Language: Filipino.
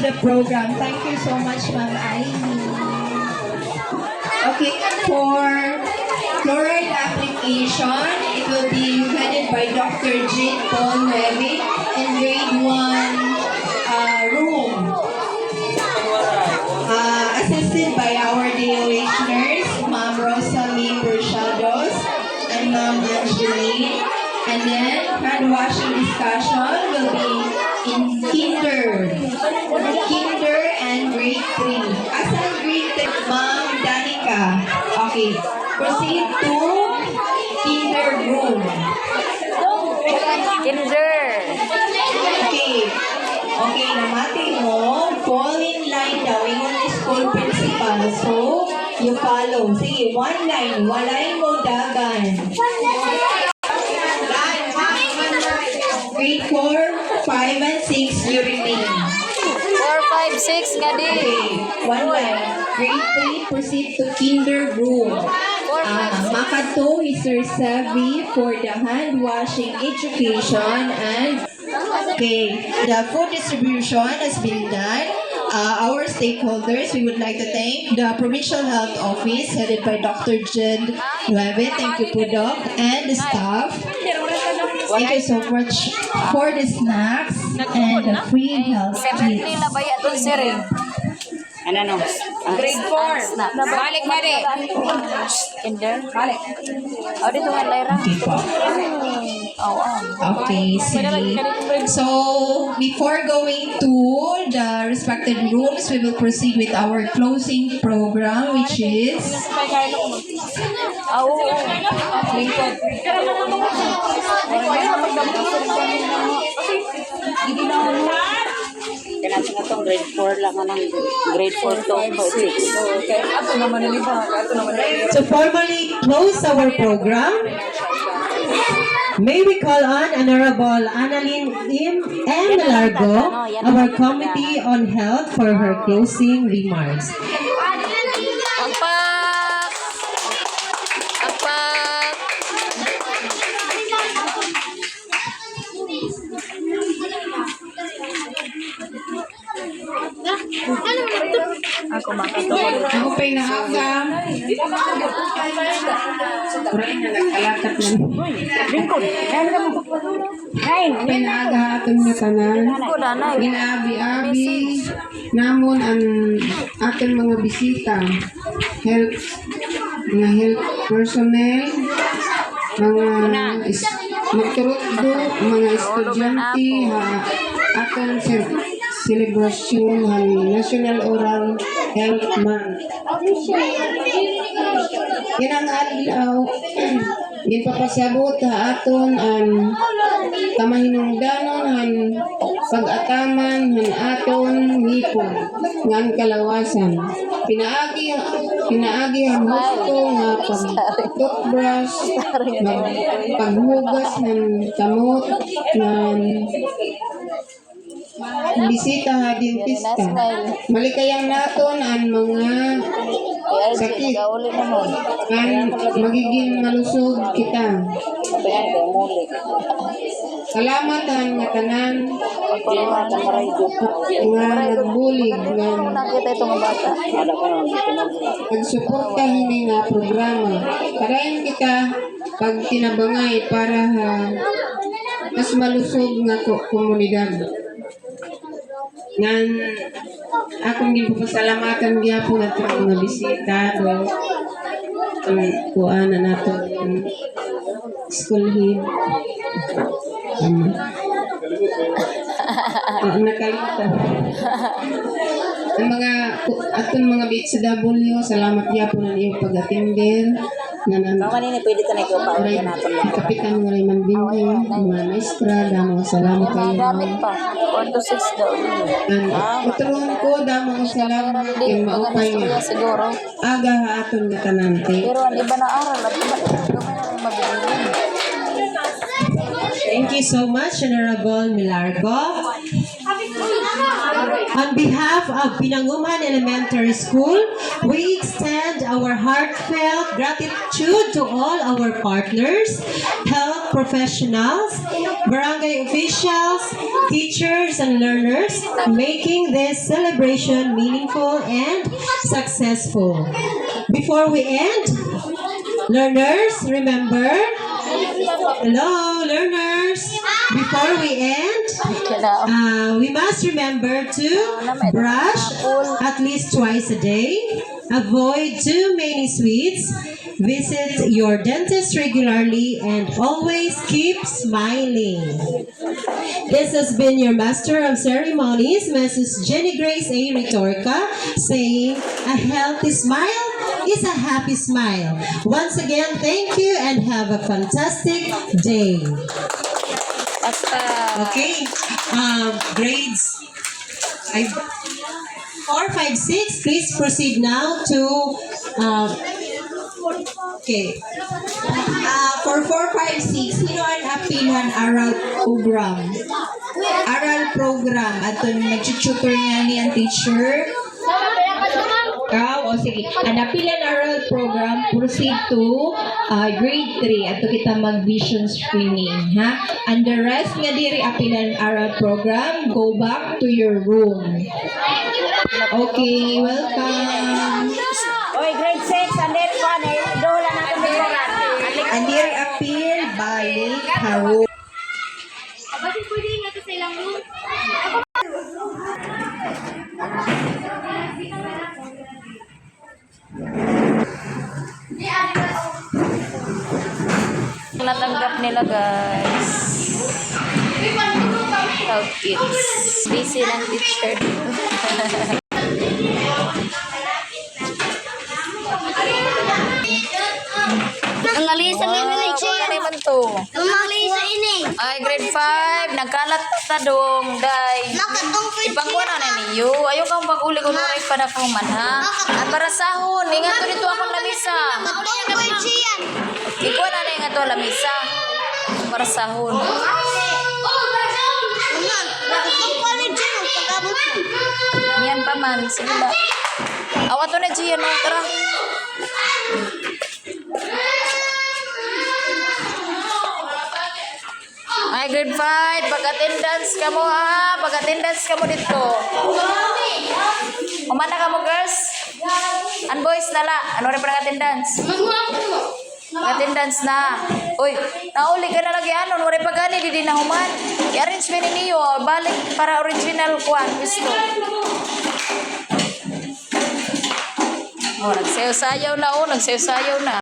the program. Thank you so much, Ma'am Aini. Okay, for fluoride application, it will be headed by Dr. Jane Paul Nueve in grade 1 room. Assisted by our DOH nurse, Ma'am Rosalie Berchados and Ma'am Angeline. And then, hand washing discussion will be in kinder and grade 3. As in grade 3, Ma'am Danica. Okay, proceed to kinder room. Okay, namati mo, fall in line daw, ingon ni school principal. So, you follow. Sige, one line, walay mo dagan. Grade 4, 5, and 6, you remain. 4, 5, 6 nga di. Okay, one line. Grade 3, proceed to kinder room. Makato is Sir Savi for the hand washing education and okay, the food distribution has been done. Our stakeholders, we would like to thank the Provincial Health Office headed by Dr. Jed Levitt. Thank you po, Doc, and the staff. Thank you so much for the snacks and the free health kits. Ano? Grade 4. Balik na rin. Kinder? Balik. O, dito nga, Lyra. Okay po. Okay, sige. So, before going to the respected rooms, we will proceed with our closing program, which is Lingkod. Kaya natin itong grade 4 lang ng grade 4 to 6. to formally close our program. May we call on Honorable Annalyn M. Largo, our Committee on Health, for her closing remarks. Apak! Apak! Ako makatulog. Ako pa'y naaga. Kuray na nagkalakat lang. Lingkod. Nine. Pa'y naaga atong natanan. Ginaabi-abi namon ang ating mga bisita. Mga health personnel, magturutdo, mga estudyante, atong celebration ng National Oral Health Month. Yan ang adlaw, ginpapasabot aton ang kamahinungdanon ang pag-ataman ng aton hipon ngan kalawasan. Pinaagi ang gusto nga pag-toothbrush, paghugas ng kamot, ng bisita nga dentista. Malikayang naton ang mga sakit. Ang magiging malusog kita. Salamat ang nga tanan nga nagbulig nga pagsuporta hindi nga programa. Parayan kita pag tinabangay para mas malusog nga komunidad. Nan akong gipasalamatan gyapon at mga bisita do kuan na nato school head. Nakalimutan. Ang mga atong mga BHW, salamat gyapon ang iyong pag-attender. Mama nini pwede ka na ikaw pa ulit natin lang. Kapitan ng Rayman Binhi, mga maestra, damo salamat kayo. Gamit pa. 4 to 6 daw. Patron ko, damo salamat yung maupay nga. Siguro. Aga aton nga tanante. Pero ang iba na aral, at gamay na rin mabibigyan. Thank you so much, Honorable Milargo. On behalf of Pinanguman Elementary School, we extend our heartfelt gratitude to all our partners, health professionals, barangay officials, teachers, and learners, making this celebration meaningful and successful. Before we end, learners, remember? Hello, learners. Before we end, we must remember to brush at least twice a day, avoid too many sweets, visit your dentist regularly, and always keep smiling. This has been your Master of Ceremonies, Mrs. Jenny Grace A. Retorca, saying, a healthy smile is a happy smile. Once again, thank you and have a fantastic day. Okay, grades 4, 5, 6, please proceed now to okay. For 4, 5, 6, sino ang apilan aral program? Aral program. At nag-tutor nga ni ang teacher. O sige. Ang apilan aral program, proceed to grade 3. Ato kita mag-vision screening. Ha? And the rest nga diri apilan aral program, go back to your room. Okay, welcome. Oy, grade 6, and then dola na kami And diri apil, balik, haro. Bakit pwede nga ito sa ilang room? Natanggap nila, guys. How kids. Busy ng teacher dito. Ang alisa ni Milik siya. Ano naman to? Ang alisa ini. Ay, grade 5. Nagkalat ta dong, day. Nakatong Ipangkuha na ninyo. Ayaw kang pag-uli ko na rin pa na kuman, ha? At para sahon, ingat ko dito akong lamisa. Nakatong pwede Ikuha na na ingat to lamisa. Para sahon. Nakatong college yun. Pagkabot mo. Yan pa man. Sige ba? Awa to na, Gian. No? Tara. Ay, grade 5. Pag-attendance ka mo, ha? Pag-attendance ka mo dito. Umana ka mo, girls? And boys, nala. Ano rin pa attendance? Attendance na. Uy, nauli ka na lagi. Ano? Wala pa gani. Di na human. I-arrange mo ninyo. Balik para original kwan. Gusto. Oh, nagsayaw-sayaw na. Oh, nagsayaw-sayaw na.